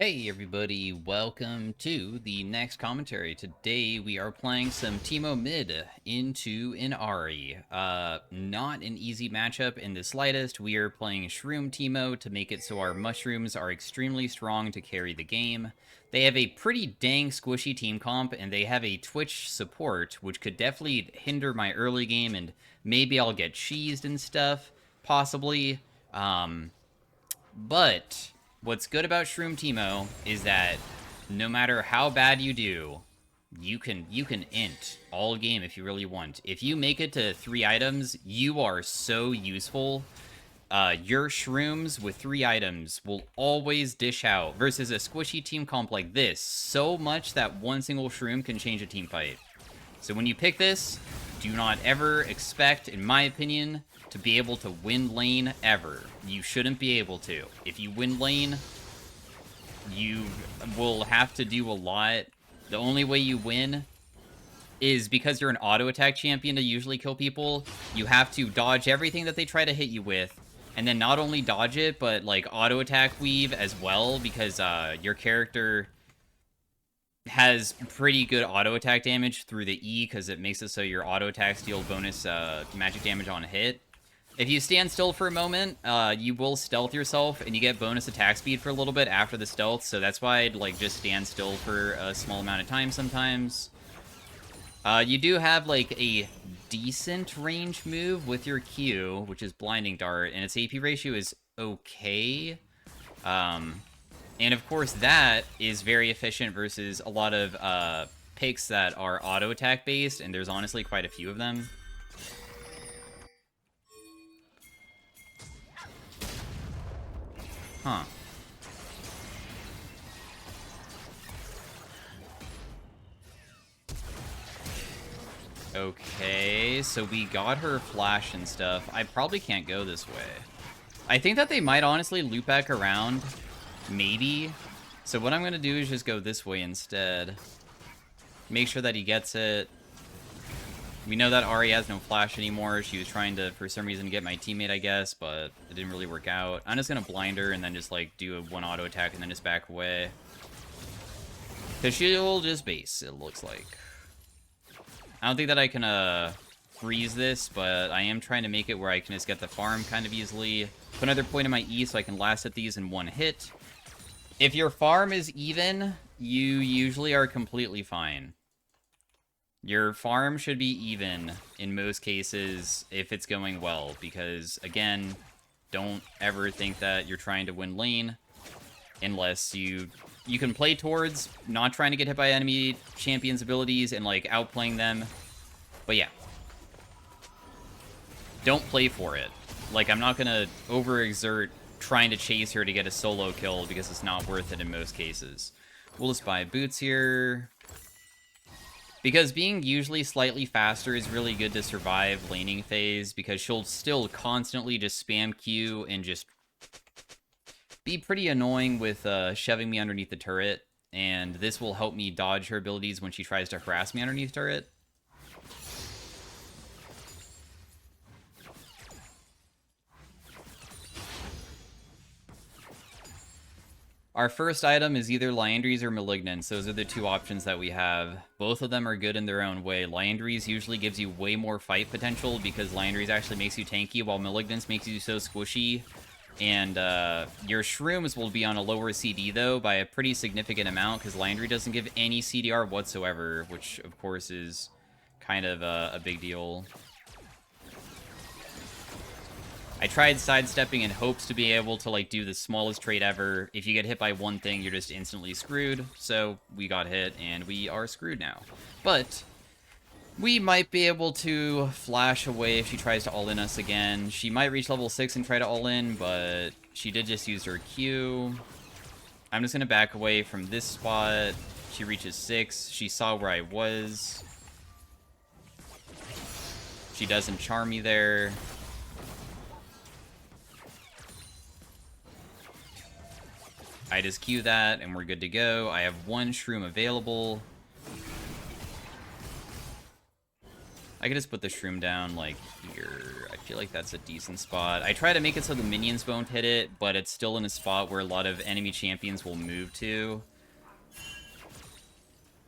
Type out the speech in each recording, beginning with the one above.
Hey everybody, welcome to the next commentary. Today we are playing some Teemo Mid into an Ahri. Not an easy matchup in the slightest. We are playing Shroom Teemo to make it so our mushrooms are extremely strong to carry the game. They have a pretty dang squishy team comp, and they have a Twitch support, which could definitely hinder my early game, and maybe I'll get cheesed and stuff, possibly. But what's good about Shroom Teemo is that no matter how bad you do, you can int all game if you really want. If you make it to 3 items, you are so useful. Your shrooms with 3 items will always dish out versus a squishy team comp like this so much that one single shroom can change a team fight. So when you pick this, do not ever expect, in my opinion, to be able to win lane ever. You shouldn't be able to. If you win lane, you will have to do a lot. The only way you win is because you're an auto attack champion to usually kill people. You have to dodge everything that they try to hit you with, and then not only dodge it, but like auto attack weave as well, because your character has pretty good auto attack damage through the E, because it makes it so your auto attacks deal bonus magic damage on hit. If you stand still for a moment, you will stealth yourself, and you get bonus attack speed for a little bit after the stealth, so that's why I'd like just stand still for a small amount of time sometimes. You do have like a decent range move with your Q, which is Blinding Dart, and its AP ratio is okay. And of course that is very efficient versus a lot of picks that are auto attack based, and there's honestly quite a few of them. Huh. Okay, so we got her flash and stuff. I probably can't go this way. I think that they might honestly loop back around. Maybe. So what I'm going to do is just go this way instead. Make sure that he gets it. We know that Ahri has no flash anymore. She was trying to, for some reason, get my teammate, I guess, but it didn't really work out. I'm just going to blind her and then just, like, do a 1 auto attack and then just back away. Because she'll just base, it looks like. I don't think that I can, freeze this, but I am trying to make it where I can just get the farm kind of easily. Put another point in my E so I can last hit these in 1 hit. If your farm is even, you usually are completely fine. Your farm should be even in most cases if it's going well, because, again, don't ever think that you're trying to win lane unless you can play towards not trying to get hit by enemy champions' abilities and, like, outplaying them. But yeah. Don't play for it. Like, I'm not gonna overexert trying to chase her to get a solo kill because it's not worth it in most cases. We'll just buy boots here. Because being usually slightly faster is really good to survive laning phase, because she'll still constantly just spam Q and just be pretty annoying with shoving me underneath the turret, and this will help me dodge her abilities when she tries to harass me underneath turret. Our first item is either Liandry's or Malignance. Those are the 2 options that we have. Both of them are good in their own way. Liandry's usually gives you way more fight potential because Liandry's actually makes you tanky, while Malignance makes you so squishy. And your shrooms will be on a lower CD, though, by a pretty significant amount, because Liandry doesn't give any CDR whatsoever, which, of course, is kind of a big deal. I tried sidestepping in hopes to be able to, like, do the smallest trade ever. If you get hit by one thing, you're just instantly screwed. So we got hit, and we are screwed now. But we might be able to flash away if she tries to all-in us again. She might reach level 6 and try to all-in, but she did just use her Q. I'm just going to back away from this spot. She reaches 6. She saw where I was. She doesn't charm me there. I just Q that, and we're good to go. I have 1 shroom available. I could just put the shroom down, like, here. I feel like that's a decent spot. I try to make it so the minions won't hit it, but it's still in a spot where a lot of enemy champions will move to.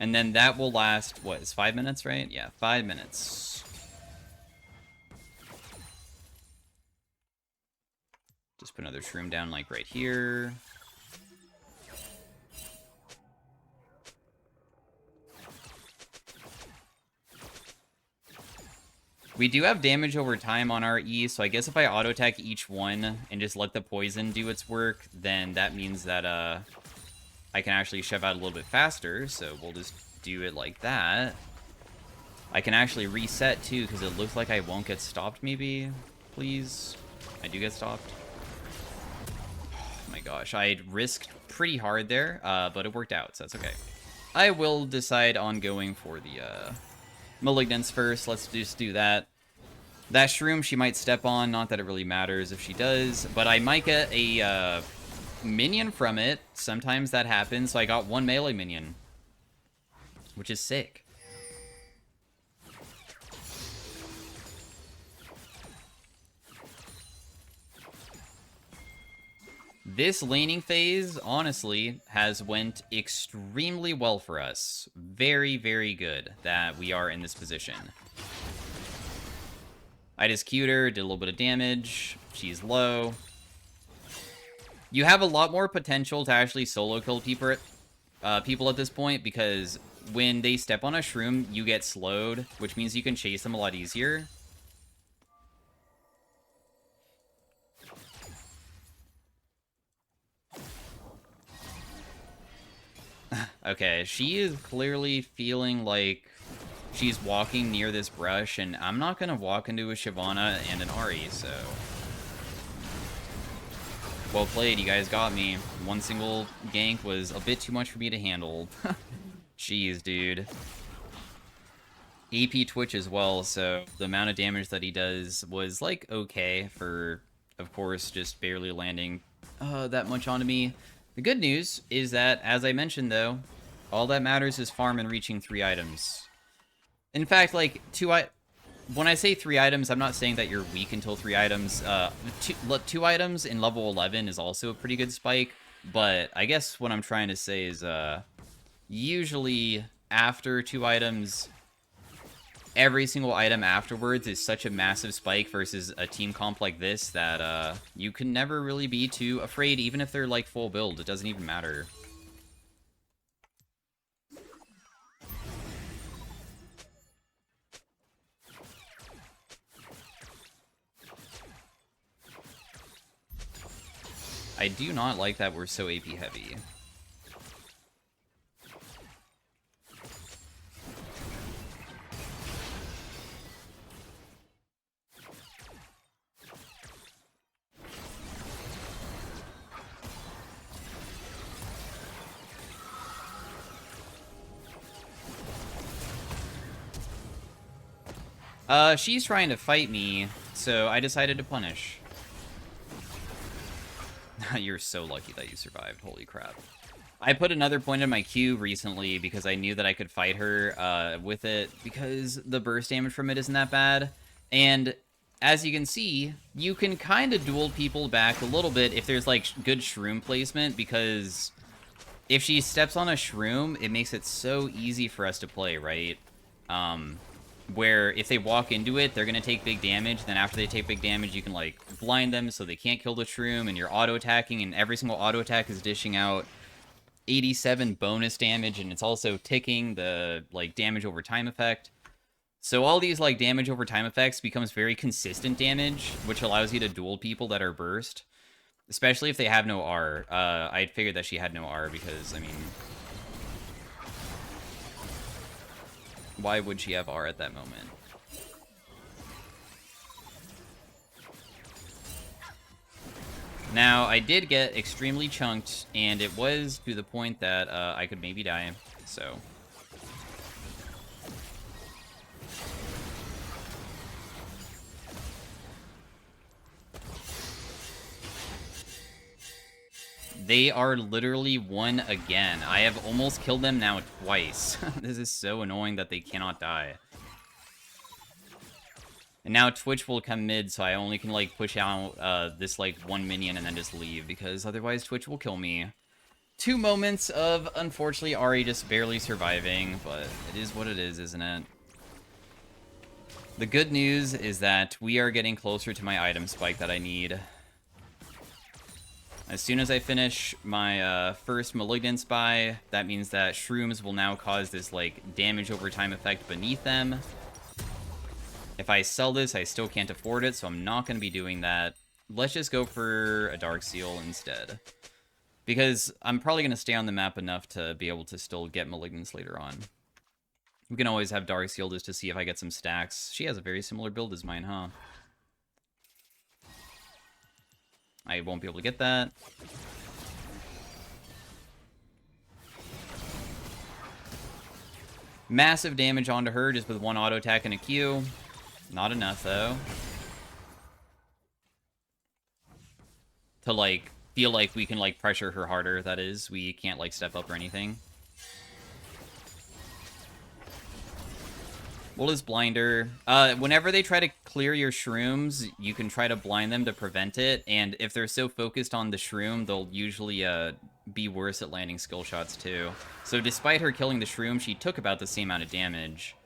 And then that will last, what, is 5 minutes, right? Yeah, 5 minutes. Just put another shroom down, like, right here. We do have damage over time on our E, so I guess if I auto-attack each one and just let the poison do its work, then that means that I can actually shove out a little bit faster, so we'll just do it like that. I can actually reset, too, because it looks like I won't get stopped, maybe? Please? I do get stopped. Oh my gosh, I risked pretty hard there, but it worked out, so that's okay. I will decide on going for the Malignance first. Let's just do that. That shroom she might step on, not that it really matters if she does, but I might get a minion from it. Sometimes that happens, so I got one melee minion, which is sick. This laning phase, honestly, has went extremely well for us. Very, very good that we are in this position. I just Q'd her, did a little bit of damage. She's low. You have a lot more potential to actually solo kill people at this point, because when they step on a shroom, you get slowed, which means you can chase them a lot easier. Okay, she is clearly feeling like she's walking near this brush, and I'm not going to walk into a Shyvana and an Ahri, so... Well played, you guys got me. One single gank was a bit too much for me to handle. Jeez, dude. AP Twitch as well, so the amount of damage that he does was, like, okay for, of course, just barely landing that much onto me. The good news is that, as I mentioned, though, all that matters is farm and reaching 3 items. In fact, like, when I say 3 items, I'm not saying that you're weak until 3 items. 2 items in level 11 is also a pretty good spike, but I guess what I'm trying to say is, usually after 2 items, every single item afterwards is such a massive spike versus a team comp like this that, you can never really be too afraid, even if they're, like, full build. It doesn't even matter. I do not like that we're so AP heavy. She's trying to fight me, so I decided to punish. You're so lucky that you survived. Holy crap. I put another point in my queue recently because I knew that I could fight her with it because the burst damage from it isn't that bad. And as you can see, you can kind of duel people back a little bit if there's, like, good shroom placement, because if she steps on a shroom, it makes it so easy for us to play, right? Where if they walk into it, they're going to take big damage. Then after they take big damage, you can, like, blind them so they can't kill the shroom, and you're auto-attacking, and every single auto-attack is dishing out 87 bonus damage, and it's also ticking the, like, damage over time effect. So all these, like, damage over time effects becomes very consistent damage, which allows you to duel people that are burst. Especially if they have no R. I figured that she had no R because, I mean... why would she have R at that moment? Now, I did get extremely chunked, and it was to the point that I could maybe die, so... They are literally one again. I have almost killed them now twice. This is so annoying that they cannot die. And now Twitch will come mid, so I only can, like, push out this, like, one minion and then just leave, because otherwise Twitch will kill me. 2 moments of, unfortunately, Ahri just barely surviving, but it is what it is, isn't it? The good news is that we are getting closer to my item spike that I need. As soon as I finish my first Malignant Spy, that means that Shrooms will now cause this, like, damage over time effect beneath them. If I sell this, I still can't afford it, so I'm not going to be doing that. Let's just go for a Dark Seal instead. Because I'm probably going to stay on the map enough to be able to still get Malignance later on. We can always have Dark Seal just to see if I get some stacks. She has a very similar build as mine, huh? I won't be able to get that. Massive damage onto her just with one auto attack and a Q. Not enough, though. To, like, feel like we can, like, pressure her harder, that is. We can't, like, step up or anything. We'll just blind her. Whenever they try to clear your shrooms, you can try to blind them to prevent it, and if they're so focused on the shroom, they'll usually be worse at landing skill shots, too. So despite her killing the shroom, she took about the same amount of damage.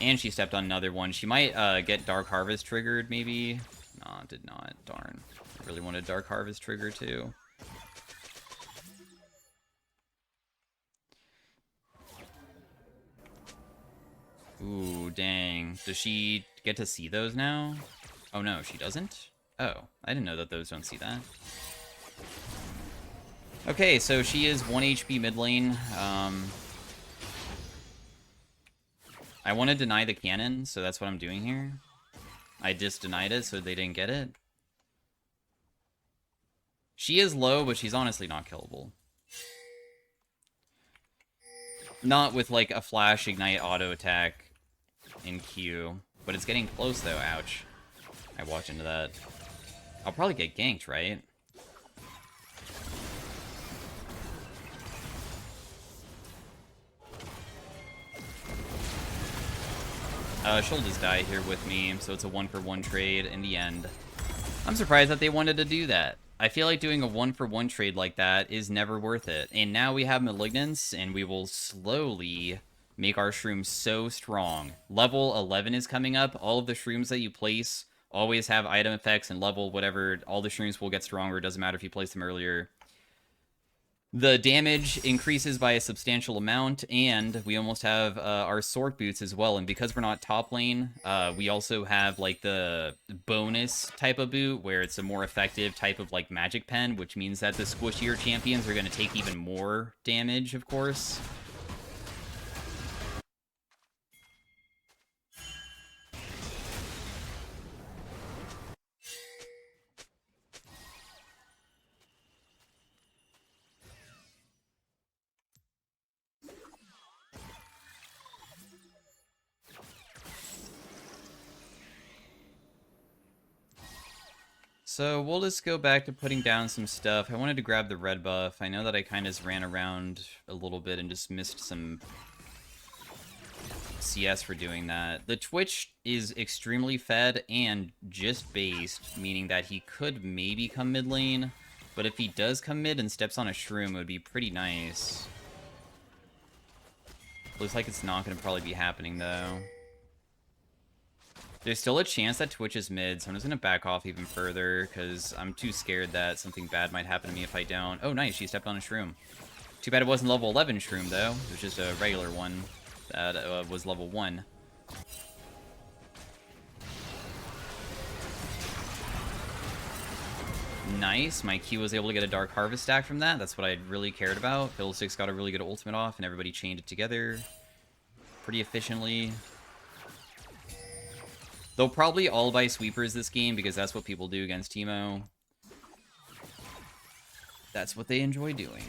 And she stepped on another one. She might get Dark Harvest triggered, maybe. No, did not. Darn. I really wanted Dark Harvest trigger, too. Ooh, dang. Does she get to see those now? Oh, no, she doesn't? Oh, I didn't know that those don't see that. Okay, so she is 1 HP mid lane. I want to deny the cannon, so that's what I'm doing here. I just denied it, so they didn't get it. She is low, but she's honestly not killable. Not with, like, a flash, ignite, auto attack in Q. But it's getting close, though. Ouch. I watch into that. I'll probably get ganked, right? She'll just die here with me, so it's a 1-for-1 trade in the end. I'm surprised that they wanted to do that. I feel like doing a 1-for-1 trade like that is never worth it. And now we have Malignance, and we will slowly make our shrooms so strong. Level 11 is coming up. All of the shrooms that you place always have item effects, and level whatever, all the shrooms will get stronger. It doesn't matter if you place them earlier. The damage increases by a substantial amount, and we almost have our sword boots as well. And because we're not top lane, we also have like the bonus type of boot, where it's a more effective type of like magic pen, which means that the squishier champions are going to take even more damage, of course. So we'll just go back to putting down some stuff. I wanted to grab the red buff. I know that I kind of ran around a little bit and just missed some CS for doing that. The Twitch is extremely fed and just based, meaning that he could maybe come mid lane, but if he does come mid and steps on a shroom, it would be pretty nice. Looks like it's not going to probably be happening, though. There's still a chance that Twitch is mid, so I'm just going to back off even further, because I'm too scared that something bad might happen to me if I don't. Oh, nice, she stepped on a shroom. Too bad it wasn't level 11 shroom, though. It was just a regular one that was level 1. Nice, my Q was able to get a Dark Harvest stack from that. That's what I really cared about. Fiddlesticks got a really good ultimate off, and everybody chained it together pretty efficiently. They'll probably all buy sweepers this game, because that's what people do against Teemo. That's what they enjoy doing.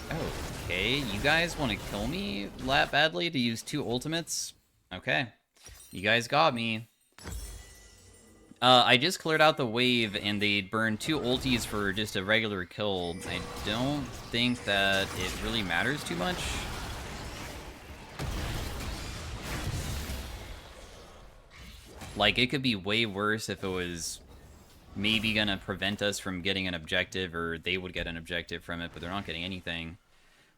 Oh, Okay, you guys want to kill me that badly to use 2 ultimates? Okay. You guys got me. I just cleared out the wave, and they burned 2 ultis for just a regular kill. I don't think that it really matters too much. Like, it could be way worse if it was maybe gonna prevent us from getting an objective, or they would get an objective from it, but they're not getting anything.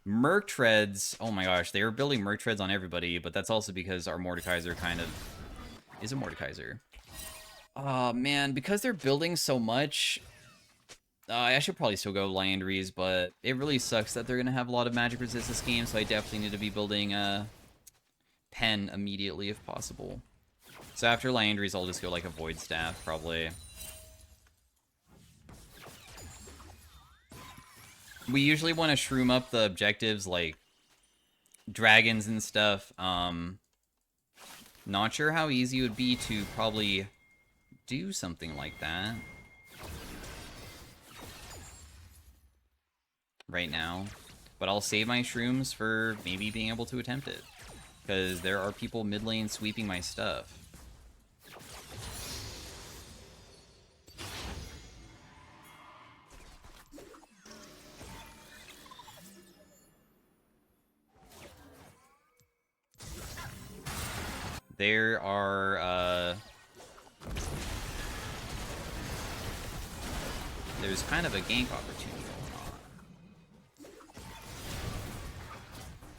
Merc Treads, oh my gosh, they were building Merc Treads on everybody, but that's also because our Mordekaiser kind of is a Mordekaiser. Oh man, because they're building so much, I should probably still go Liandry's, but it really sucks that they're going to have a lot of magic resist this game, so I definitely need to be building a Pen immediately if possible. So after Liandry's, I'll just go like a Void Staff, probably. We usually want to shroom up the objectives like dragons and stuff. Not sure how easy it would be to probably do something like that right now, but I'll save my shrooms for maybe being able to attempt it, because there are people mid lane sweeping my stuff. There are, there's kind of a gank opportunity going on.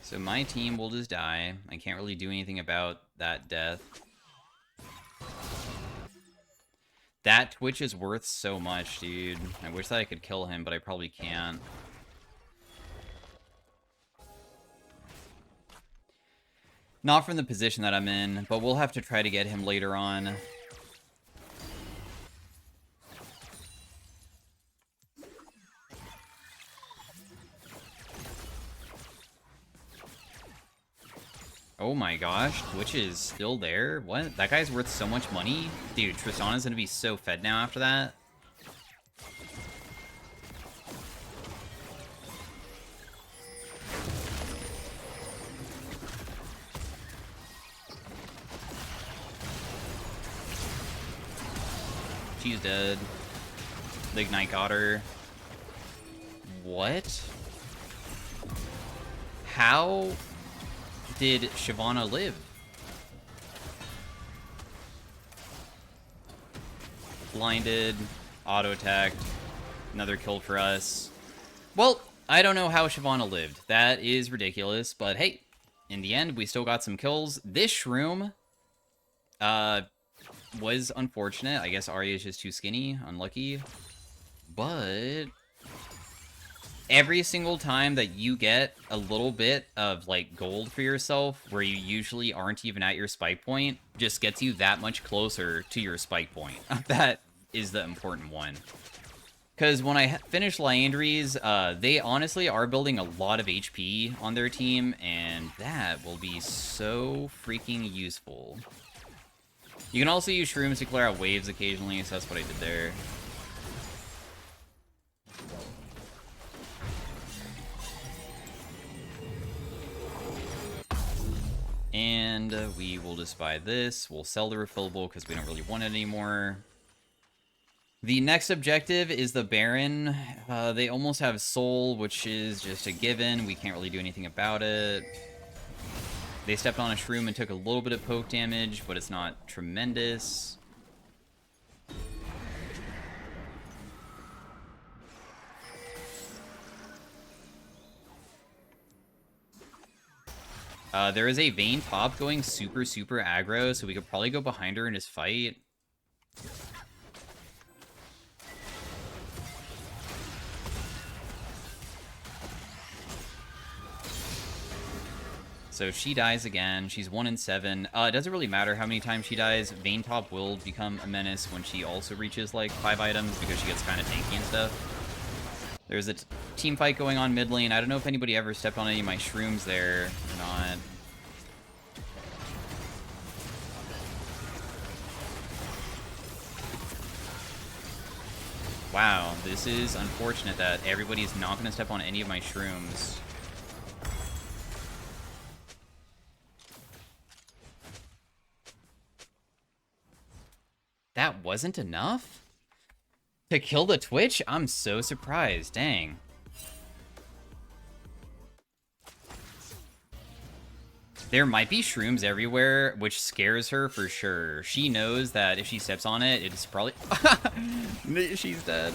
So my team will just die. I can't really do anything about that death. That Twitch is worth so much, dude. I wish that I could kill him, but I probably can't. Not from the position that I'm in, but we'll have to try to get him later on. Oh my gosh, Twitch is still there? What? That guy's worth so much money? Dude, Tristana's gonna be so fed now after that. She's dead. The Ignite got her. What? How did Shyvana live? Blinded, auto-attacked, another kill for us. Well, I don't know how Shyvana lived. That is ridiculous, but hey, in the end, we still got some kills. This shroom, was unfortunate. I guess Arya is just too skinny. Unlucky. But every single time that you get a little bit of, like, gold for yourself, where you usually aren't even at your spike point, just gets you that much closer to your spike point. That is the important one. Because when I finish Liandry's, they honestly are building a lot of HP on their team, and that will be so freaking useful. You can also use shrooms to clear out waves occasionally, so that's what I did there. And we will just buy this. We'll sell the refillable because we don't really want it anymore. The next objective is the Baron. They almost have Soul, which is just a given. We can't really do anything about it. They stepped on a shroom and took a little bit of poke damage, but it's not tremendous. There is a Vayne top going super aggro, so we could probably go behind her and just fight. So she dies again. She's 1 in 7. It doesn't really matter how many times she dies. Vayne top will become a menace when she also reaches like 5 items because she gets kind of tanky and stuff. There's a team fight going on mid lane. I don't know if anybody ever stepped on any of my shrooms there or not. Wow, this is unfortunate that everybody's not going to step on any of my shrooms. wasn't enough? To kill the Twitch? I'm so surprised. Dang. There might be shrooms everywhere, which scares her for sure. She knows that if she steps on it, it's probably... She's dead.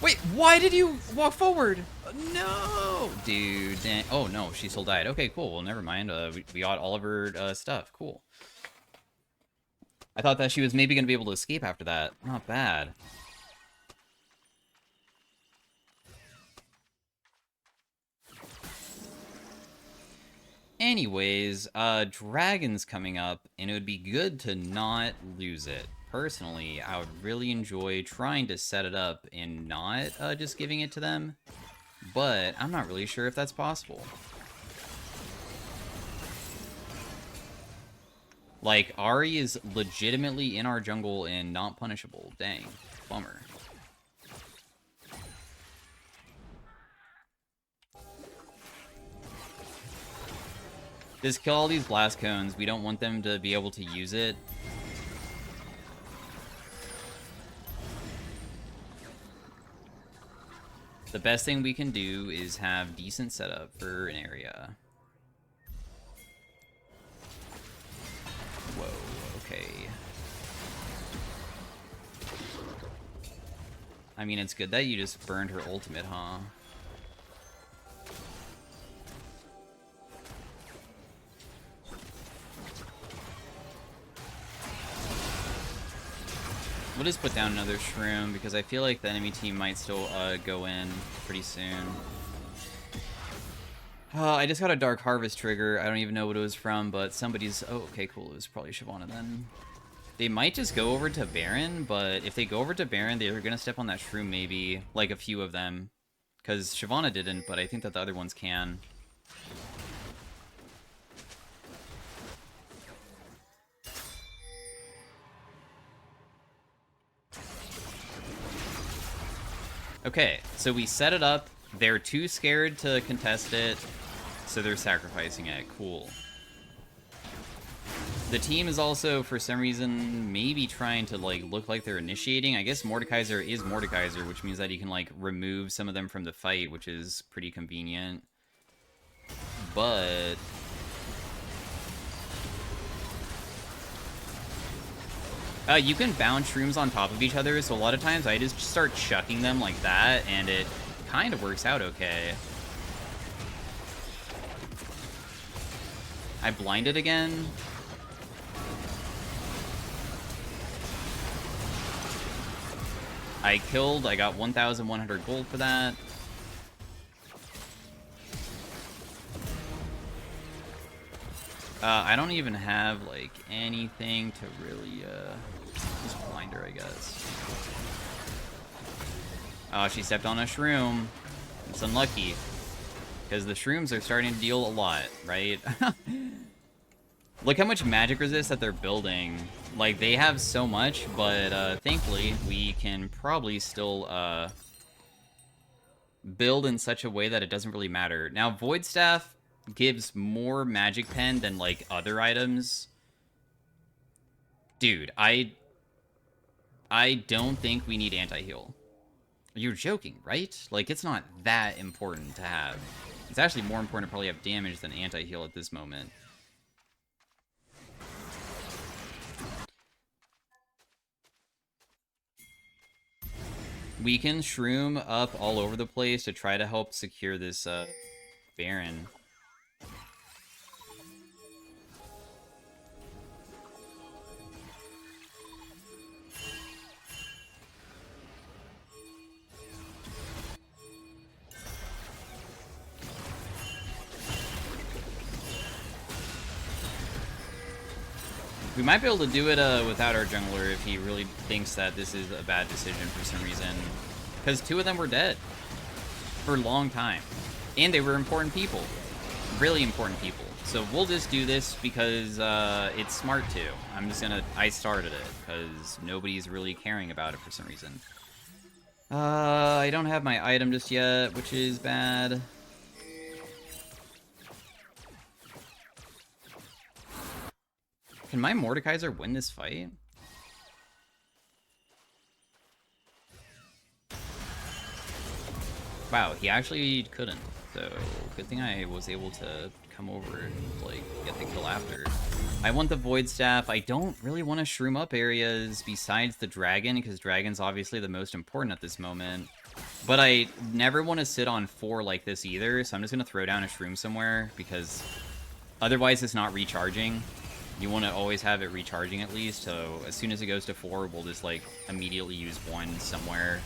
Wait, why did you walk forward? No! Dude, dang. Oh, no, she still died. Okay, cool. Well, never mind. We got all of her stuff. Cool. I thought that she was maybe going to be able to escape after that. Not bad. Anyways, Dragon's coming up, and it would be good to not lose it. Personally, I would really enjoy trying to set it up and not just giving it to them, but I'm not really sure if that's possible. Like, Ahri is legitimately in our jungle and not punishable. Dang. Bummer. Just kill all these blast cones. We don't want them to be able to use it. The best thing we can do is have decent setup for an area. Whoa, okay. I mean, it's good that you just burned her ultimate, huh? We'll just put down another shroom, because I feel like the enemy team might still go in pretty soon. I just got a Dark Harvest trigger. I don't even know what it was from, but somebody's... Oh, okay, cool. It was probably Shyvana then. They might just go over to Baron, but if they go over to Baron, they're going to step on that shroom maybe. Like, a few of them. Because Shyvana didn't, but I think that the other ones can. Okay, so we set it up. They're too scared to contest it, so they're sacrificing it. Cool. The team is also, for some reason, maybe trying to, like, look like they're initiating. I guess Mordekaiser is Mordekaiser, which means that he can, like, remove some of them from the fight, which is pretty convenient. But... you can bound shrooms on top of each other, so a lot of times I just start chucking them like that, and it kind of works out okay. I blinded again. I got 1,100 gold for that. I don't even have, like, anything to really, just blind her, I guess. Oh, she stepped on a shroom. It's unlucky. Because the shrooms are starting to deal a lot, right? Look how much magic resist that they're building. Like, they have so much, but, thankfully, we can probably still, build in such a way that it doesn't really matter. Now, Void Staff gives more magic pen than, like, other items. Dude, I don't think we need anti-heal. You're joking, right? Like, it's not that important to have. It's actually more important to probably have damage than anti-heal at this moment. We can shroom up all over the place to try to help secure this, Baron. We might be able to do it without our jungler if he really thinks that this is a bad decision for some reason. Because 2 of them were dead for a long time. And they were important people. Really important people. So we'll just do this because it's smart to. I started it because nobody's really caring about it for some reason. I don't have my item just yet, which is bad. Can my Mordekaiser win this fight? Wow, he actually couldn't. So, good thing I was able to come over and, like, get the kill after. I want the Void Staff. I don't really want to shroom up areas besides the Dragon, because Dragon's obviously the most important at this moment. But I never want to sit on 4 like this either, so I'm just going to throw down a shroom somewhere, because otherwise it's not recharging. You want to always have it recharging at least, so as soon as it goes to 4, we'll just, like, immediately use 1 somewhere.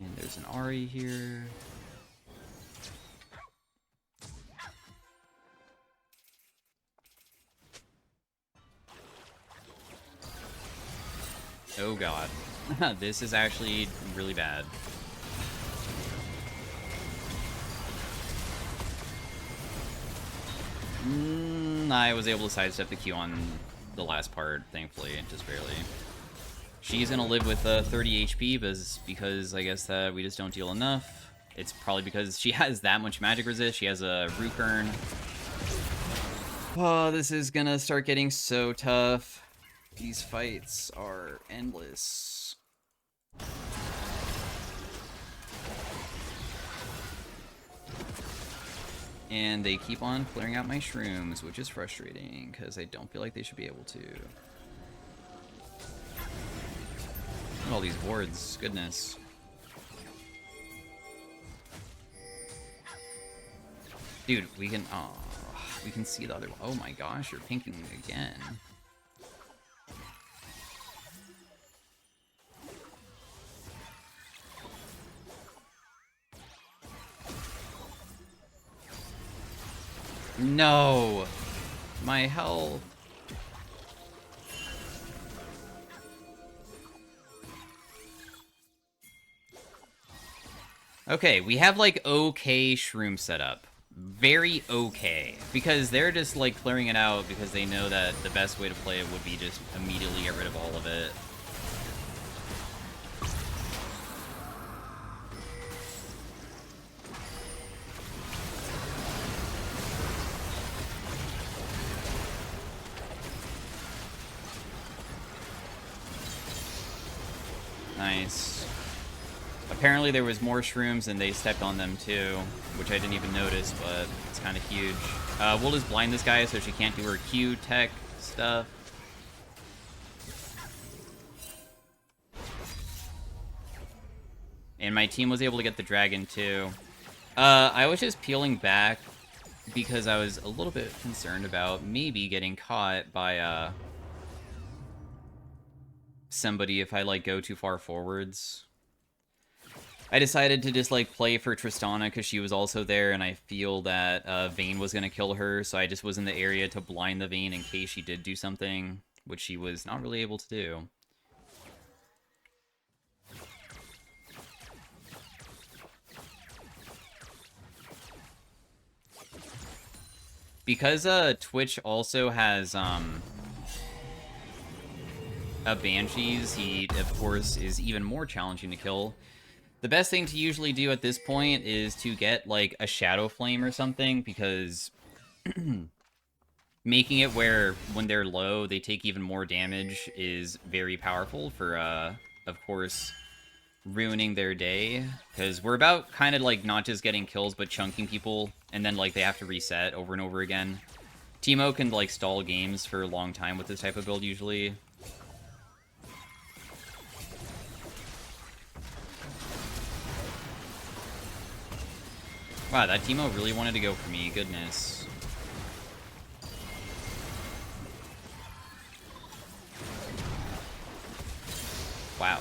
And there's an Ahri here. Oh god. This is actually really bad. I was able to sidestep the Q on the last part, thankfully, just barely. She's gonna live with 30 HP, because I guess that we just don't deal enough. It's probably because she has that much magic resist. She has a Rukern. Oh, this is gonna start getting so tough. These fights are endless. And they keep on clearing out my shrooms, which is frustrating, because I don't feel like they should be able to. Look at all these wards, goodness. Dude, we can see the other one. Oh my gosh, you're pinking again. No! My health. Okay, we have, like, okay shroom setup. Very okay. Because they're just, like, clearing it out because they know that the best way to play it would be just immediately get rid of all of it. Nice. Apparently there was more shrooms and they stepped on them too, which I didn't even notice, but it's kind of huge. We'll just blind this guy so she can't do her Q tech stuff. And my team was able to get the dragon too. I was just peeling back because I was a little bit concerned about maybe getting caught by somebody if I, like, go too far forwards. I decided to just, like, play for Tristana because she was also there, and I feel that Vayne was going to kill her, so I just was in the area to blind the Vayne in case she did do something, which she was not really able to do. Because Twitch also has a Banshees, he, of course, is even more challenging to kill. The best thing to usually do at this point is to get, like, a Shadow Flame or something, because making it where when they're low, they take even more damage is very powerful for, of course, ruining their day. Because we're about kind of, like, not just getting kills, but chunking people, and then, like, they have to reset over and over again. Teemo can, like, stall games for a long time with this type of build, usually. Wow, that Teemo really wanted to go for me, goodness. Wow.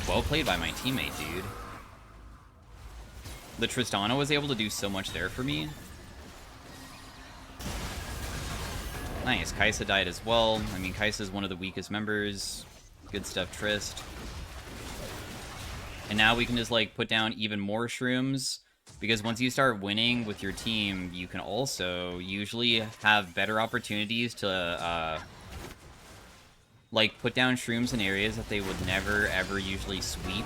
Well played by my teammate, dude. The Tristana was able to do so much there for me. Nice, Kai'Sa died as well. I mean, Kai'Sa is one of the weakest members. Good stuff, Trist. And now we can just, like, put down even more shrooms. Because once you start winning with your team, you can also usually have better opportunities to, like, put down shrooms in areas that they would never, ever usually sweep.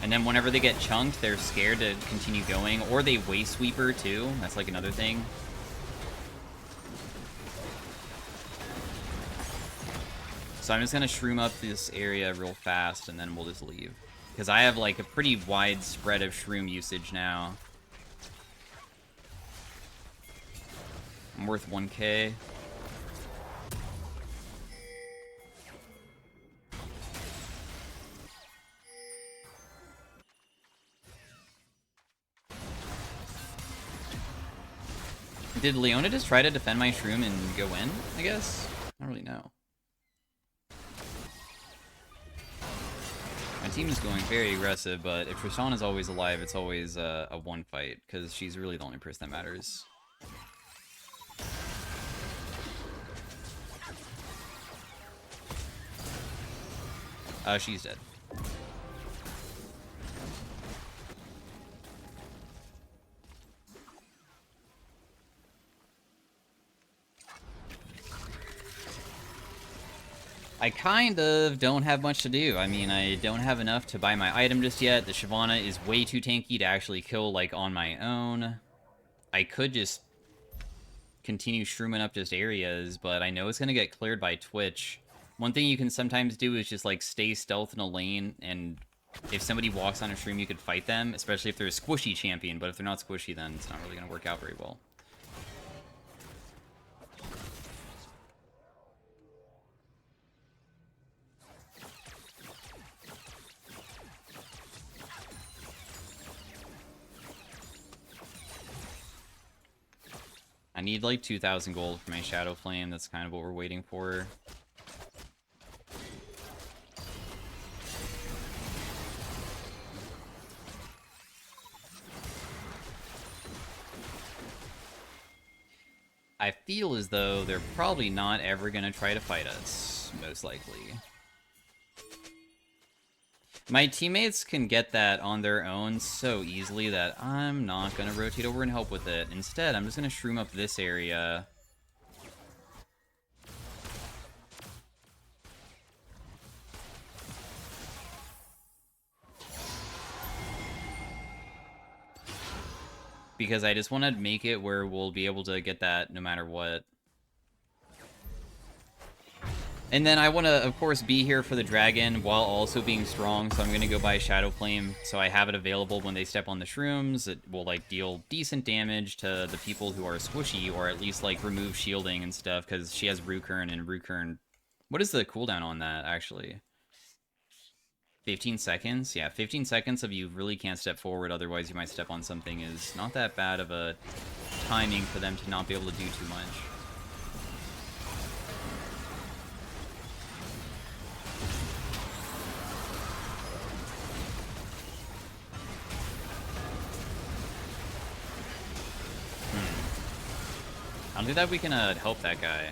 And then whenever they get chunked, they're scared to continue going. Or they waste sweeper, too. That's, like, another thing. So I'm just gonna shroom up this area real fast, and then we'll just leave. Because I have, like, a pretty wide spread of shroom usage now. I'm worth 1k. Did Leona just try to defend my shroom and go in, I guess? I don't really know. My team is going very aggressive, but if Tristan is always alive, it's always a one fight, because she's really the only person that matters. She's dead. I kind of don't have much to do. I mean, I don't have enough to buy my item just yet. The Shyvana is way too tanky to actually kill, like, on my own. I could just continue shrooming up just areas, but I know it's going to get cleared by Twitch. One thing you can sometimes do is just, like, stay stealth in a lane, and if somebody walks on a shroom, you could fight them, especially if they're a squishy champion, but if they're not squishy, then it's not really going to work out very well. I need like 2,000 gold for my Shadow Flame. That's kind of what we're waiting for. I feel as though they're probably not ever going to try to fight us, most likely. My teammates can get that on their own so easily that I'm not going to rotate over and help with it. Instead, I'm just going to shroom up this area. Because I just want to make it where we'll be able to get that no matter what. And then I want to, of course, be here for the dragon while also being strong, so I'm going to go buy Shadow Flame so I have it available when they step on the shrooms. It will, like, deal decent damage to the people who are squishy, or at least, like, remove shielding and stuff, because she has Rukern, and Rukern... What is the cooldown on that, actually? 15 seconds? Yeah, 15 seconds of you really can't step forward, otherwise you might step on something is not that bad of a timing for them to not be able to do too much. I don't think that we can help that guy.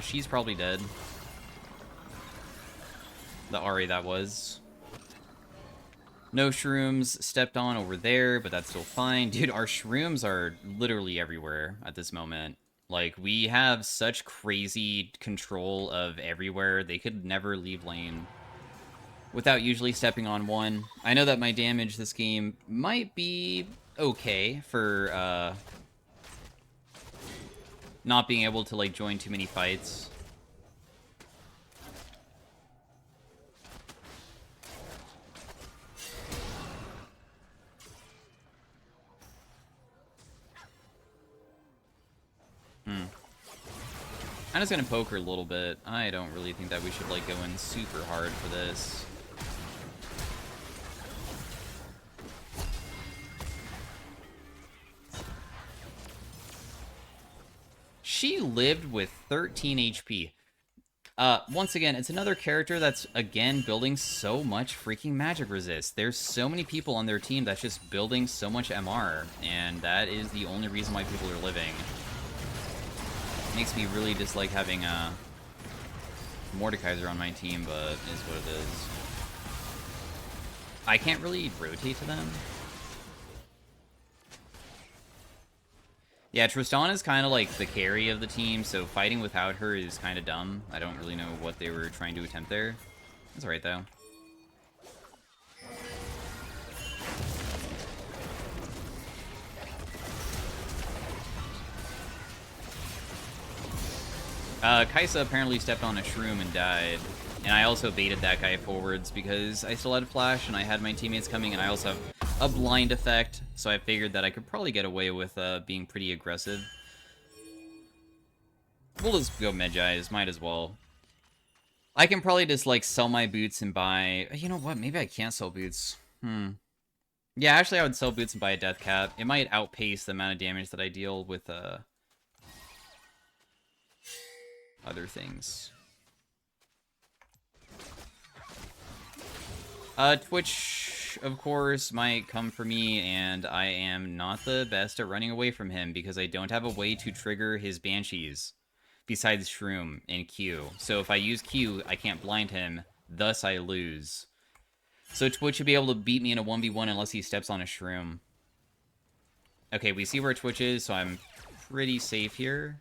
She's probably dead. The Ahri that was. No shrooms stepped on over there, but that's still fine. Dude, our shrooms are literally everywhere at this moment. Like, we have such crazy control of everywhere. They could never leave lane without usually stepping on one. I know that my damage this game might be okay for, not being able to, like, join too many fights. I'm just gonna poke her a little bit. I don't really think that we should, like, go in super hard for this. She lived with 13 HP. Once again, it's another character that's, again, building so much freaking magic resist. There's so many people on their team that's just building so much MR, and that is the only reason why people are living. Makes me really dislike having Mordekaiser on my team, but it is what it is. I can't really rotate to them. Yeah, Tristan is kind of like the carry of the team, so fighting without her is kind of dumb. I don't really know what they were trying to attempt there. That's alright, though. Kaisa apparently stepped on a shroom and died. And I also baited that guy forwards because I still had flash and I had my teammates coming, and I also have a blind effect, so I figured that I could probably get away with being pretty aggressive. We'll just go Medjai's, might as well. I can probably just, like, sell my boots and buy... You know what, maybe I can't sell boots. Yeah, actually I would sell boots and buy a death cap. It might outpace the amount of damage that I deal with other things. Twitch, of course, might come for me, and I am not the best at running away from him because I don't have a way to trigger his Banshees besides Shroom and Q. So if I use Q, I can't blind him, thus I lose. So Twitch should be able to beat me in a 1v1 unless he steps on a Shroom. Okay, we see where Twitch is, so I'm pretty safe here.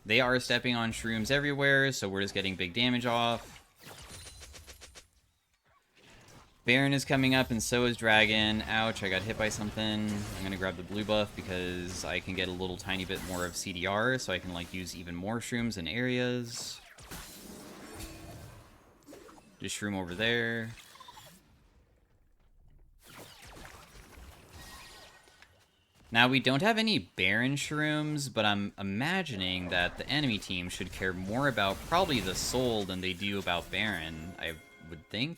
They are stepping on shrooms everywhere, so we're just getting big damage off. Baron is coming up, and so is Dragon. Ouch, I got hit by something. I'm gonna grab the blue buff because I can get a little tiny bit more of CDR, so I can, like, use even more shrooms in areas. Just shroom over there. Now, we don't have any Baron shrooms, but I'm imagining that the enemy team should care more about probably the soul than they do about Baron, I would think.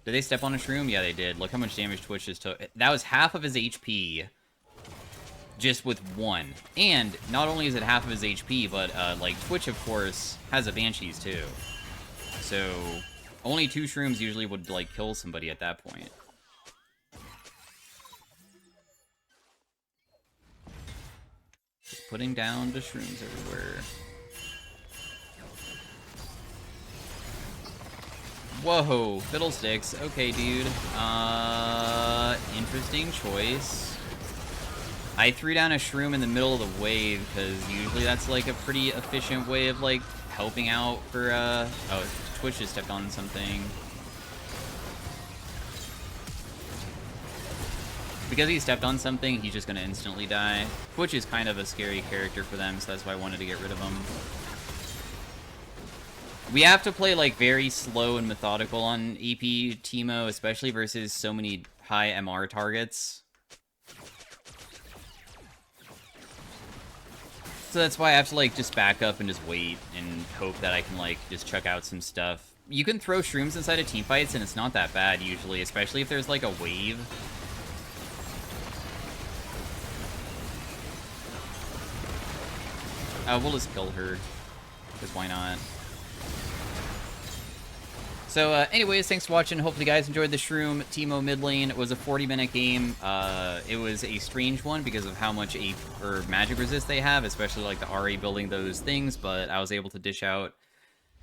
Did they step on a shroom? Yeah, they did. Look how much damage Twitch just took. That was half of his HP just with one. And not only is it half of his HP, but, like, Twitch, of course, has a Banshees, too. So, only 2 shrooms usually would, like, kill somebody at that point. Just putting down the shrooms everywhere. Whoa, fiddlesticks. Okay, dude. Interesting choice. I threw down a shroom in the middle of the wave, because usually that's, like, a pretty efficient way of, like, helping out for, Oh, Twitch just stepped on something. Because he stepped on something, he's just gonna instantly die. Twitch is kind of a scary character for them, so that's why I wanted to get rid of him. We have to play, like, very slow and methodical on EP Teemo, especially versus so many high MR targets. So that's why I have to, like, just back up and just wait and hope that I can, like, just chuck out some stuff. You can throw shrooms inside of teamfights, and it's not that bad, usually, especially if there's, like, a wave. We'll just kill her, because why not? So, anyways, thanks for watching. Hopefully you guys enjoyed the Shroom Teemo mid lane. It was a 40-minute game. It was a strange one because of how much magic resist they have, especially, like, the RA building those things, but I was able to dish out,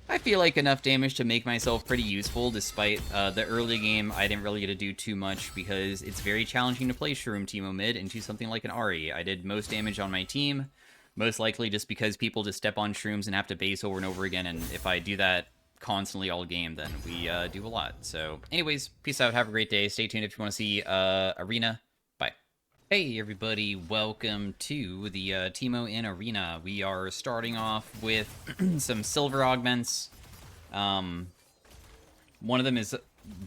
I feel like, enough damage to make myself pretty useful, despite the early game I didn't really get to do too much because it's very challenging to play Shroom Teemo mid into something like an RE. I did most damage on my team, most likely just because people just step on shrooms and have to base over and over again, and if I do that constantly all game, then we do a lot. So, anyways, peace out, have a great day, stay tuned if you want to see Arena. Bye. Hey everybody, welcome to the Teemo in Arena. We are starting off with some silver augments. One of them is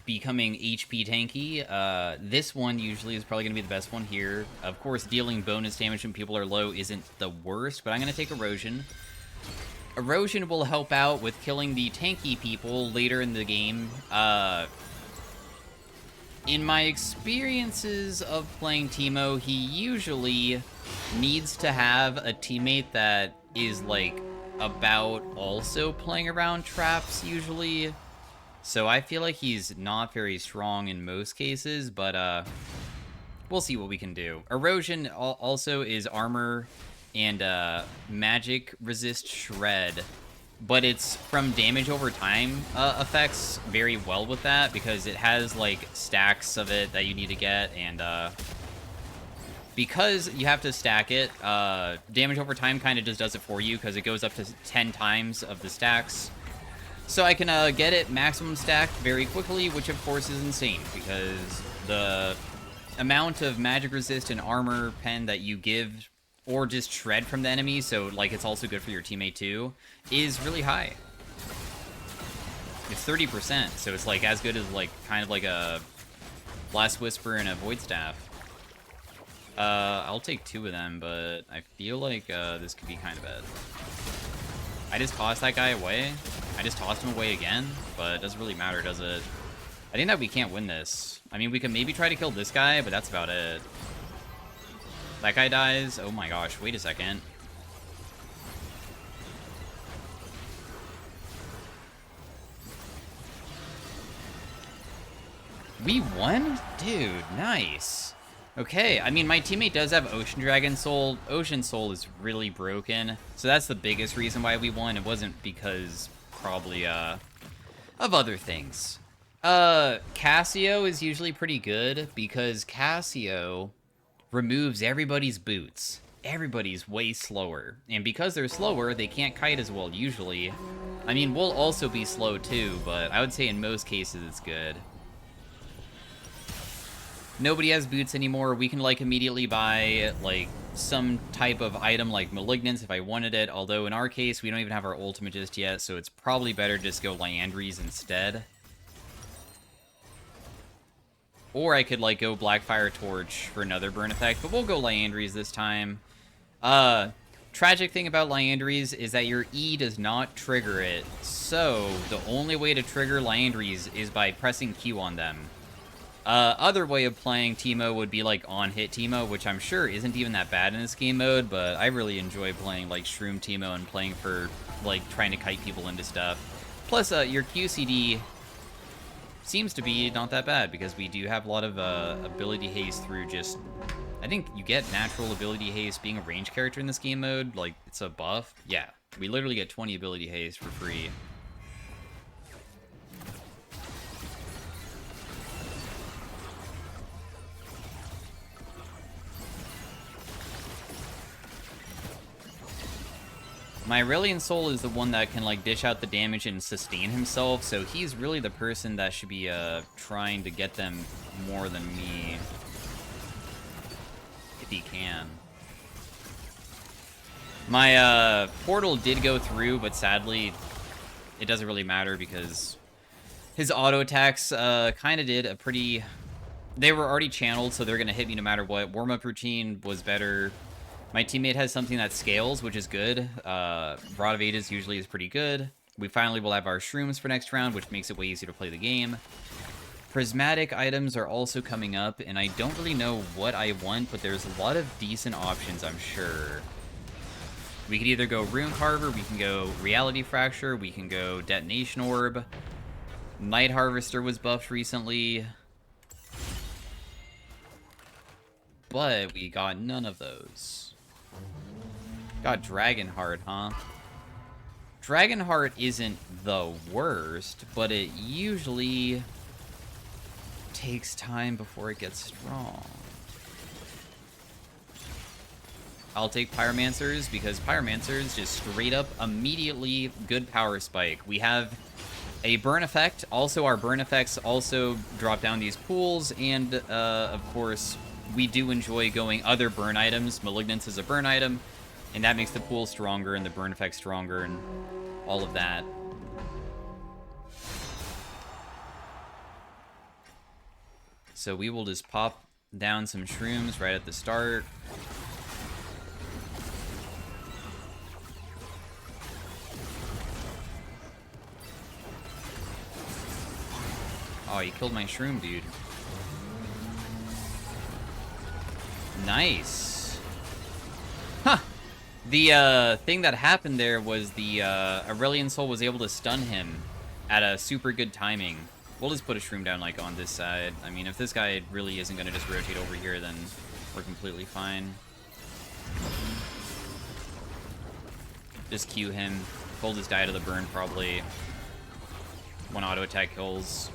becoming HP tanky. This one usually is probably going to be the best one here. Of course, dealing bonus damage when people are low isn't the worst, but I'm going to take Erosion. Erosion will help out with killing the tanky people later in the game. In my experiences of playing Teemo, he usually needs to have a teammate that is, like, about also playing around traps, usually. So I feel like he's not very strong in most cases, but we'll see what we can do. Erosion also is armor and magic resist shred, but it's from damage over time effects very well with that because it has, like, stacks of it that you need to get, and because you have to stack it, damage over time kind of just does it for you, because it goes up to 10 times of the stacks. So I can get it maximum stacked very quickly, which of course is insane, because the amount of magic resist and armor pen that you give, or just shred from the enemy, so like it's also good for your teammate too, is really high. It's 30%, so it's like as good as like kind of like a Blast Whisper and a Void Staff. I'll take 2 of them, but I feel like this could be kind of bad. I just tossed that guy away. I just tossed him away again, but it doesn't really matter, does it? I think that we can't win this. I mean, we could maybe try to kill this guy, but that's about it. That guy dies. Oh my gosh, wait a second. We won? Dude, nice. Okay, I mean, my teammate does have Ocean Dragon Soul. Ocean Soul is really broken, so that's the biggest reason why we won. It wasn't because, probably, of other things. Cassio is usually pretty good, because Cassio removes everybody's boots. Everybody's way slower, and because they're slower, they can't kite as well, usually. I mean, we'll also be slow too, but I would say in most cases it's good. Nobody has boots anymore. We can, like, immediately buy, like, some type of item like Malignance if I wanted it, although in our case, we don't even have our ultimate just yet, so it's probably better to just go Liandry's instead. Or I could, like, go Blackfire Torch for another burn effect, but we'll go Liandry's this time. Tragic thing about Liandry's is that your E does not trigger it, so the only way to trigger Liandry's is by pressing Q on them. Other way of playing Teemo would be like on-hit Teemo, which I'm sure isn't even that bad in this game mode, but I really enjoy playing like Shroom Teemo and playing for like trying to kite people into stuff. Plus, your QCD seems to be not that bad, because we do have a lot of ability haste through just... I think you get natural ability haste being a range character in this game mode, like it's a buff. Yeah, we literally get 20 ability haste for free. My Aurelian Soul is the one that can, like, dish out the damage and sustain himself, so he's really the person that should be, trying to get them more than me. If he can. My, portal did go through, but sadly, it doesn't really matter because his auto attacks, kind of did a pretty... They were already channeled, so they're gonna hit me no matter what. Warm-up routine was better. My teammate has something that scales, which is good. Rod of Ages usually is pretty good. We finally will have our shrooms for next round, which makes it way easier to play the game. Prismatic items are also coming up, and I don't really know what I want, but there's a lot of decent options, I'm sure. We could either go Rune Carver, we can go Reality Fracture, we can go Detonation Orb. Night Harvester was buffed recently. But we got none of those. Got Dragonheart, huh? Dragonheart isn't the worst, but it usually takes time before it gets strong. I'll take Pyromancers, because Pyromancers just straight up immediately good power spike. We have a burn effect. Also, our burn effects also drop down these pools, and of course, we do enjoy going other burn items. Malignance is a burn item, and that makes the pool stronger and the burn effect stronger and all of that. So we will just pop down some shrooms right at the start. Oh, you killed my shroom, dude. Nice. Huh. The thing that happened there was the Aurelian Soul was able to stun him at a super good timing. We'll just put a shroom down like on this side. I mean, if this guy really isn't going to just rotate over here, then we're completely fine. Just Q him. Hold his die to the burn probably. One auto attack kills.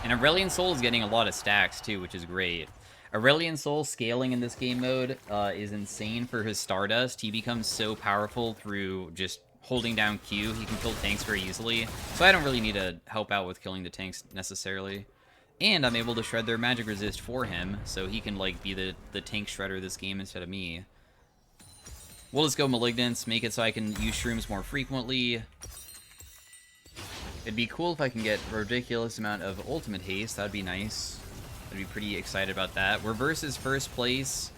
And Aurelion Soul is getting a lot of stacks, too, which is great. Aurelion Soul scaling in this game mode is insane for his Stardust. He becomes so powerful through just holding down Q. He can kill tanks very easily. So I don't really need to help out with killing the tanks necessarily. And I'm able to shred their magic resist for him, so he can, like, be the tank shredder this game instead of me. We'll just go Malignance, make it so I can use shrooms more frequently. It'd be cool if I can get a ridiculous amount of ultimate haste. That'd be nice. I'd be pretty excited about that. We're versus first place,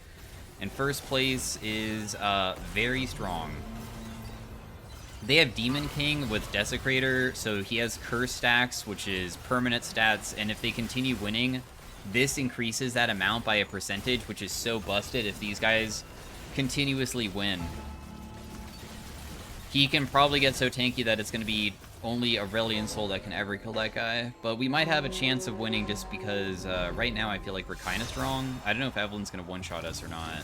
and first place is very strong. They have Demon King with Desecrator, so he has Curse stacks, which is permanent stats, and if they continue winning, this increases that amount by a percentage, which is so busted if these guys continuously win. He can probably get so tanky that it's going to be only Aurelion Soul that can ever kill that guy, but we might have a chance of winning just because right now I feel like we're kind of strong. I don't know if Evelyn's going to one-shot us or not.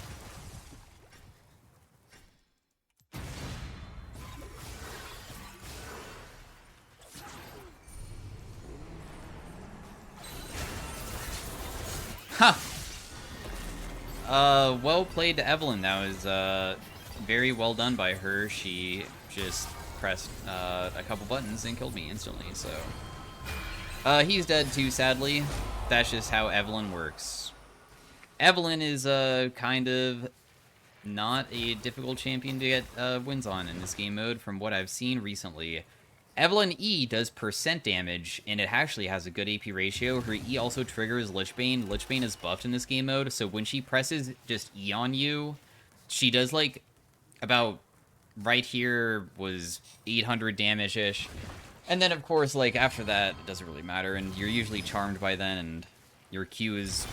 Ha! Well played to Evelyn. That was very well done by her. She just pressed a couple buttons and killed me instantly, so he's dead too, sadly. That's just how Evelyn works. Evelyn is kind of not a difficult champion to get wins on in this game mode from what I've seen recently. Evelyn E does percent damage, and it actually has a good AP ratio. Her E also triggers Lichbane. Lichbane is buffed in this game mode, so when she presses just E on you, she does, like, about right here was 800 damage-ish. And then, of course, like, after that, it doesn't really matter, and you're usually charmed by then, and her Q is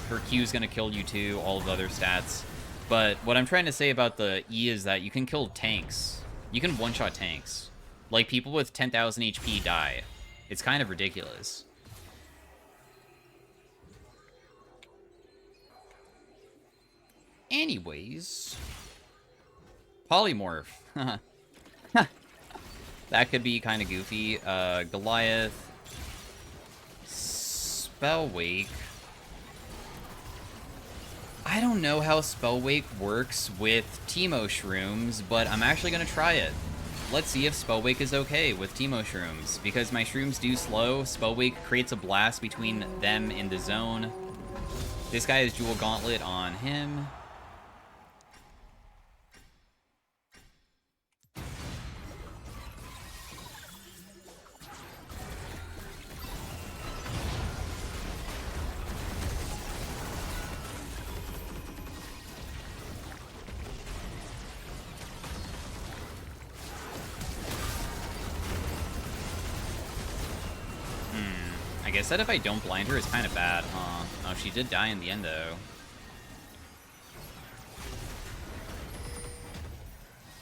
gonna kill you too, all of the other stats. But what I'm trying to say about the E is that you can kill tanks. You can one-shot tanks. Like, people with 10,000 HP die. It's kind of ridiculous. Anyways. Polymorph. That could be kind of goofy. Goliath. Spellwake. I don't know how Spellwake works with Teemo Shrooms, but I'm actually going to try it. Let's see if Spellwake is okay with Teemo Shrooms. Because my Shrooms do slow, Spellwake creates a blast between them and the zone. This guy has Jewel Gauntlet on him. I guess that if I don't blind her is kind of bad, huh? Oh, she did die in the end, though.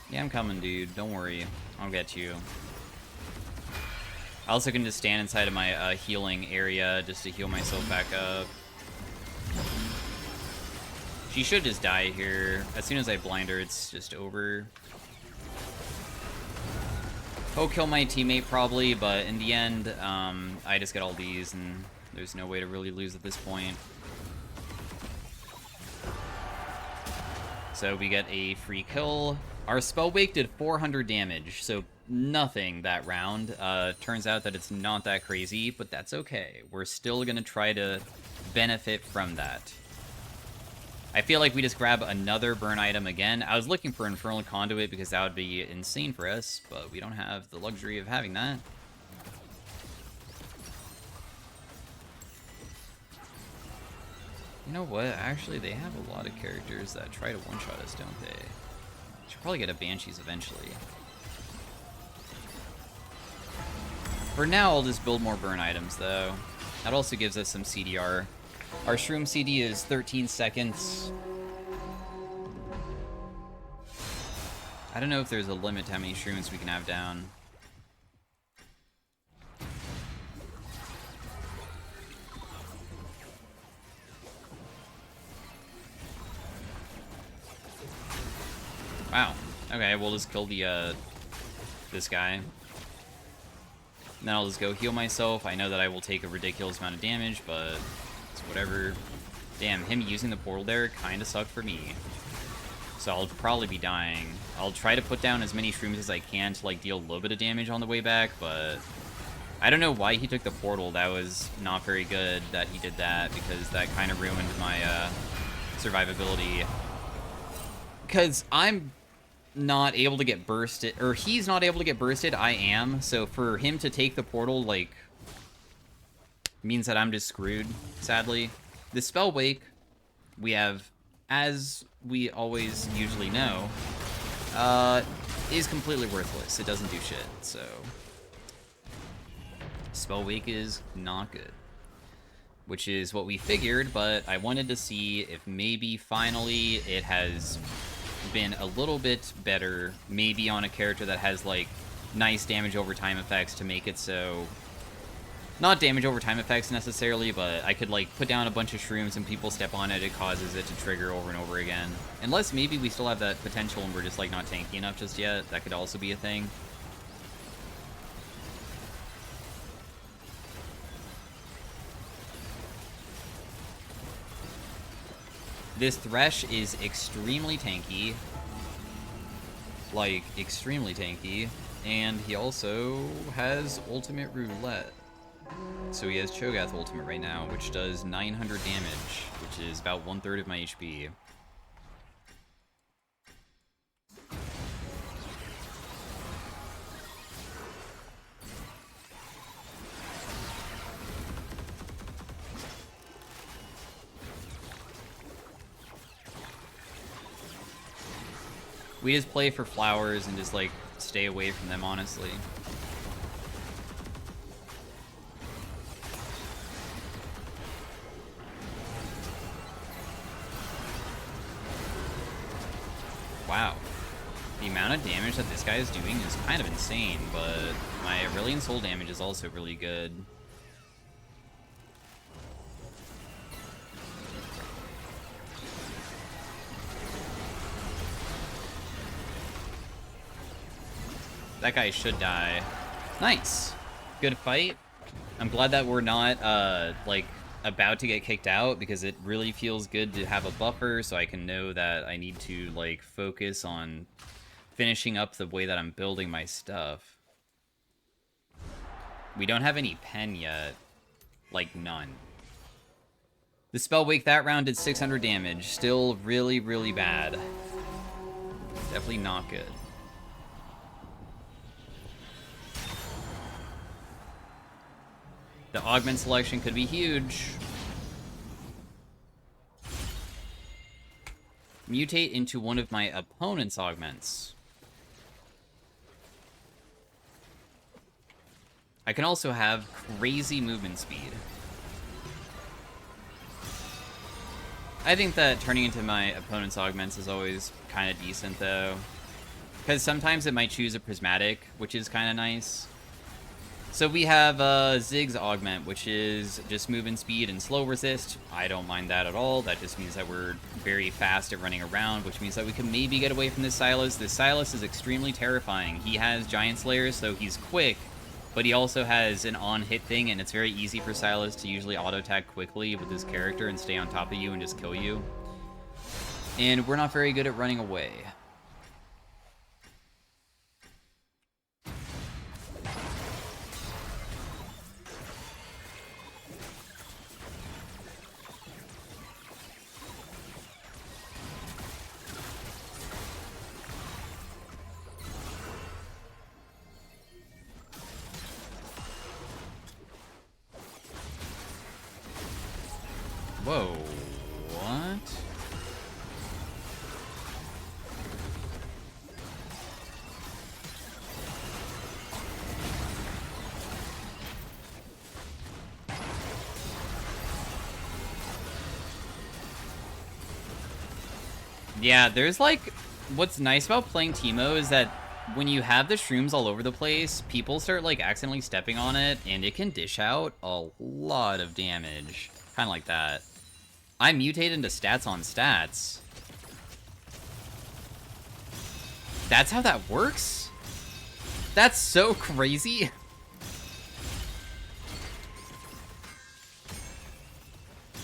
Yeah, I'm coming, dude. Don't worry. I'll get you. I also can just stand inside of my healing area just to heal myself back up. She should just die here. As soon as I blind her, it's just over. He'll kill my teammate probably, but in the end, I just get all these, and there's no way to really lose at this point. So we get a free kill. Our Spellwake did 400 damage, so nothing that round. Turns out that it's not that crazy, but that's okay. We're still gonna try to benefit from that. I feel like we just grab another burn item again. I was looking for Infernal Conduit because that would be insane for us, but we don't have the luxury of having that. You know what? Actually, they have a lot of characters that try to one-shot us, don't they? Should probably get a Banshees eventually. For now, I'll just build more burn items, though. That also gives us some CDR. Our Shroom CD is 13 seconds. I don't know if there's a limit to how many Shrooms we can have down. Wow. Okay, we'll just kill the, this guy. And then I'll just go heal myself. I know that I will take a ridiculous amount of damage, but it's whatever. Damn, him using the portal there kind of sucked for me. So I'll probably be dying. I'll try to put down as many shrooms as I can to, like, deal a little bit of damage on the way back, but I don't know why he took the portal. That was not very good that he did that, because that kind of ruined my survivability. Because I'm not able to get bursted, or he's not able to get bursted, I am. So for him to take the portal, like, means that I'm just screwed, sadly. The spell wake, we have, as we always usually know, is completely worthless. It doesn't do shit, so spell wake is not good. Which is what we figured, but I wanted to see if maybe finally it has been a little bit better, maybe on a character that has, like, nice damage over time effects to make it so... Not damage over time effects necessarily, but I could, like, put down a bunch of shrooms and people step on it, it causes it to trigger over and over again. Unless maybe we still have that potential and we're just, like, not tanky enough just yet. That could also be a thing. This Thresh is extremely tanky. Like, extremely tanky. And he also has Ultimate Roulette. So he has Cho'Gath Ultimate right now, which does 900 damage, which is about 1/3 of my HP. We just play for flowers and just, like, stay away from them, honestly. Wow. The amount of damage that this guy is doing is kind of insane, but my Aurelion Soul damage is also really good. That guy should die. Nice. Good fight. I'm glad that we're not, like, about to get kicked out, because it really feels good to have a buffer so I can know that I need to, like, focus on finishing up the way that I'm building my stuff. We don't have any pen yet. Like, none. The spell wake that round did 600 damage. Still really, really bad. Definitely not good. The augment selection could be huge. Mutate into one of my opponent's augments. I can also have crazy movement speed. I think that turning into my opponent's augments is always kind of decent, though. Because sometimes it might choose a prismatic, which is kind of nice. So we have Zig's augment, which is just movement speed and slow resist. I don't mind that at all. That just means that we're very fast at running around, which means that we can maybe get away from this Silas. This Silas is extremely terrifying. He has Giant Slayers, so he's quick, but he also has an on-hit thing, and it's very easy for Silas to usually auto-attack quickly with his character and stay on top of you and just kill you. And we're not very good at running away. Whoa, what? Yeah, there's like, what's nice about playing Teemo is that when you have the shrooms all over the place, people start like accidentally stepping on it, and it can dish out a lot of damage. Kind of like that. I mutate into stats on stats. That's how that works? That's so crazy.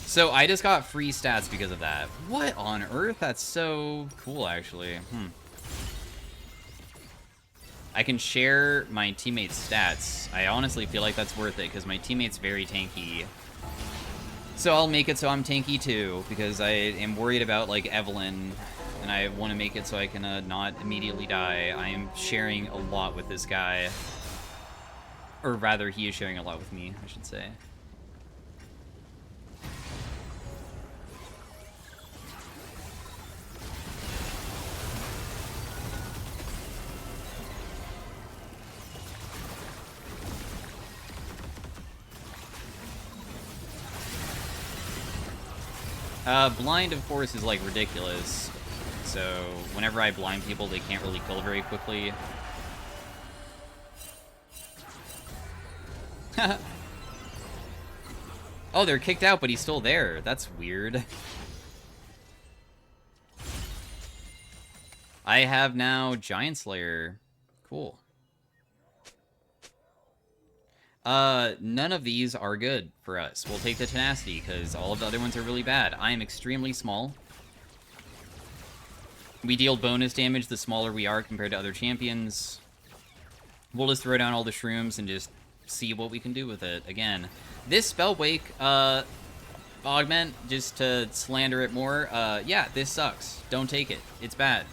So I just got free stats because of that. What on earth? That's so cool, actually. I can share my teammates' stats. I honestly feel like that's worth it, because my teammate's very tanky. So I'll make it so I'm tanky too, because I am worried about, like, Evelyn, and I want to make it so I can not immediately die. I am sharing a lot with this guy. Or rather, he is sharing a lot with me, I should say. Blind, of course, is, like, ridiculous. So, whenever I blind people, they can't really kill very quickly. Oh, they're kicked out, but he's still there. That's weird. I have now Giant Slayer. Cool. None of these are good for us. We'll take the Tenacity, because all of the other ones are really bad. I am extremely small. We deal bonus damage the smaller we are compared to other champions. We'll just throw down all the shrooms and just see what we can do with it. Again, this Spell Wake, augment, just to slander it more, yeah, this sucks. Don't take it. It's bad.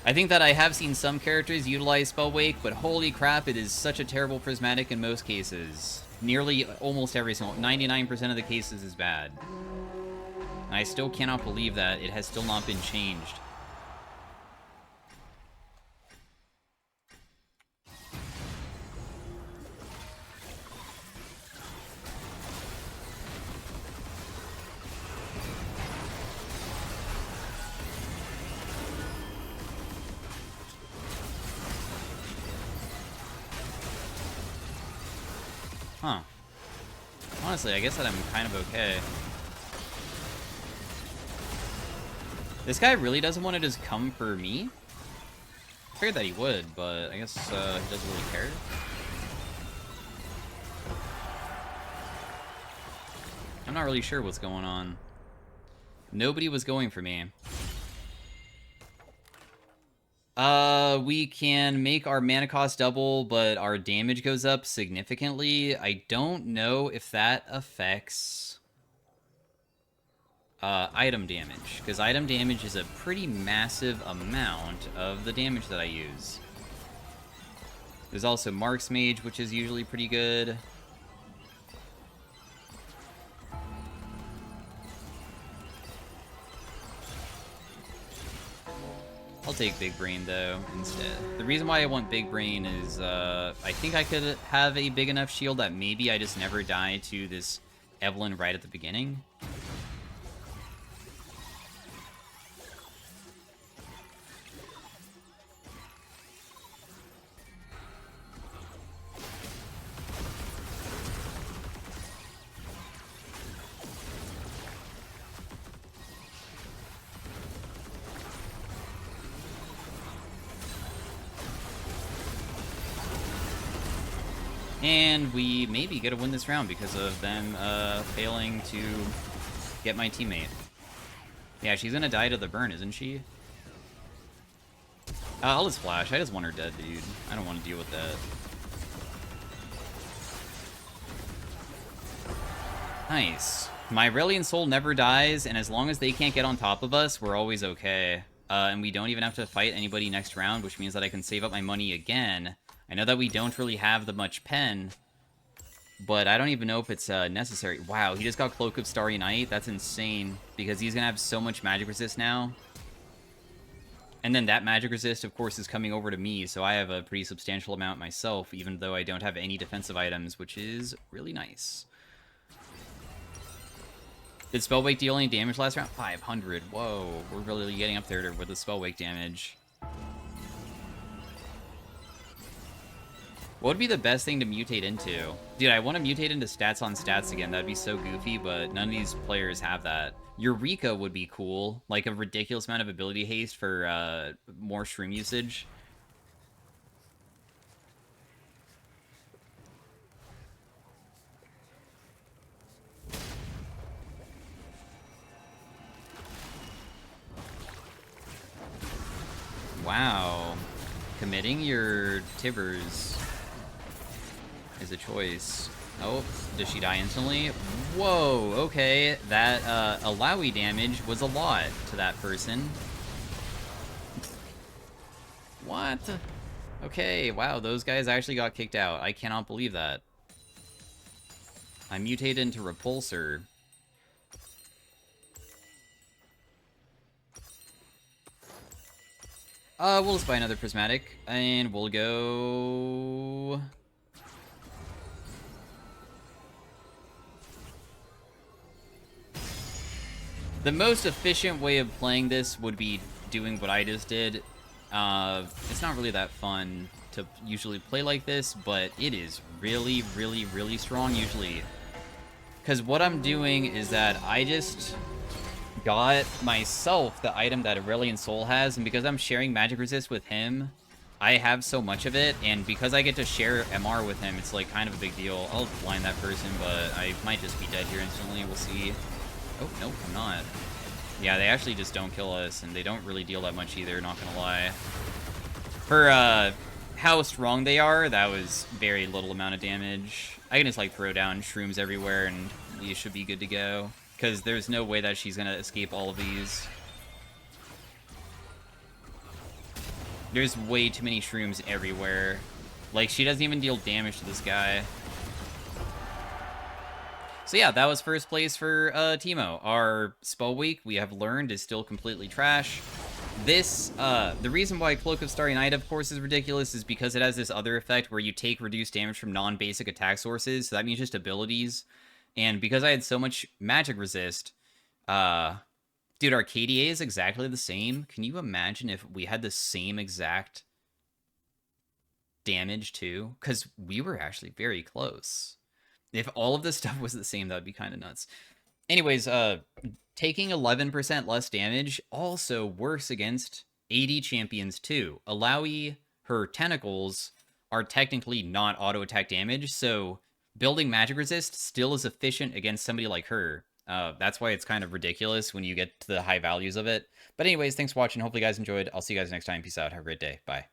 I think that I have seen some characters utilize Spell Wake, but holy crap, it is such a terrible prismatic in most cases. Nearly almost every single, 99% of the cases is bad. And I still cannot believe that it has still not been changed. Huh. Honestly, I guess that I'm kind of okay. This guy really doesn't want to just come for me? I figured that he would, but I guess he doesn't really care. I'm not really sure what's going on. Nobody was going for me. We can make our mana cost double, but our damage goes up significantly. I don't know if that affects item damage, because item damage is a pretty massive amount of the damage that I use. There's also Mark's Mage, which is usually pretty good. I'll take Big Brain, though, instead. The reason why I want Big Brain is, I think I could have a big enough shield that maybe I just never die to this Evelyn right at the beginning. And we maybe get to win this round because of them failing to get my teammate. Yeah, she's gonna die to the burn, isn't she? I'll just flash. I just want her dead, dude. I don't want to deal with that. Nice. My Aurelian Soul never dies, and as long as they can't get on top of us, we're always okay. And we don't even have to fight anybody next round, which means that I can save up my money again. I know that we don't really have the much pen, but I don't even know if it's necessary. Wow, he just got Cloak of Starry Night. That's insane, because he's going to have so much magic resist now. And then that magic resist, of course, is coming over to me, so I have a pretty substantial amount myself, even though I don't have any defensive items, which is really nice. Did Spellwake deal any damage last round? 500. Whoa, we're really getting up there with the Spellwake damage. What would be the best thing to mutate into? Dude, I want to mutate into stats on stats again. That'd be so goofy, but none of these players have that. Eureka would be cool. Like a ridiculous amount of ability haste for more shroom usage. wow. Committing your Tibbers is a choice. Oh, does she die instantly? Whoa, okay. That Alawi damage was a lot to that person. What? Okay, wow, those guys actually got kicked out. I cannot believe that. I mutated into Repulsor. We'll just buy another Prismatic, and we'll go... The most efficient way of playing this would be doing what I just did. It's not really that fun to usually play like this, but it is really, really, really strong usually. Because what I'm doing is that I just got myself the item that Aurelion Soul has, and because I'm sharing Magic Resist with him, I have so much of it, and because I get to share MR with him, it's like kind of a big deal. I'll blind that person, but I might just be dead here instantly. We'll see. Oh, nope, I'm not. Yeah, they actually just don't kill us, and they don't really deal that much either, not gonna lie. For, how strong they are, that was very little amount of damage. I can just, like, throw down shrooms everywhere, and we should be good to go. Because there's no way that she's gonna escape all of these. There's way too many shrooms everywhere. Like, she doesn't even deal damage to this guy. So yeah, that was first place for Teemo. Our spell week, we have learned, is still completely trash. This, the reason why Cloak of Starry Night, of course, is ridiculous is because it has this other effect where you take reduced damage from non-basic attack sources, so that means just abilities. And because I had so much magic resist, dude, our KDA is exactly the same. Can you imagine if we had the same exact damage too? Because we were actually very close. If all of this stuff was the same, that would be kind of nuts. Anyways, taking 11% less damage also works against AD champions too. Alawi, her tentacles are technically not auto attack damage, so building magic resist still is efficient against somebody like her. That's why it's kind of ridiculous when you get to the high values of it. But anyways, thanks for watching. Hopefully you guys enjoyed. I'll see you guys next time. Peace out. Have a great day. Bye.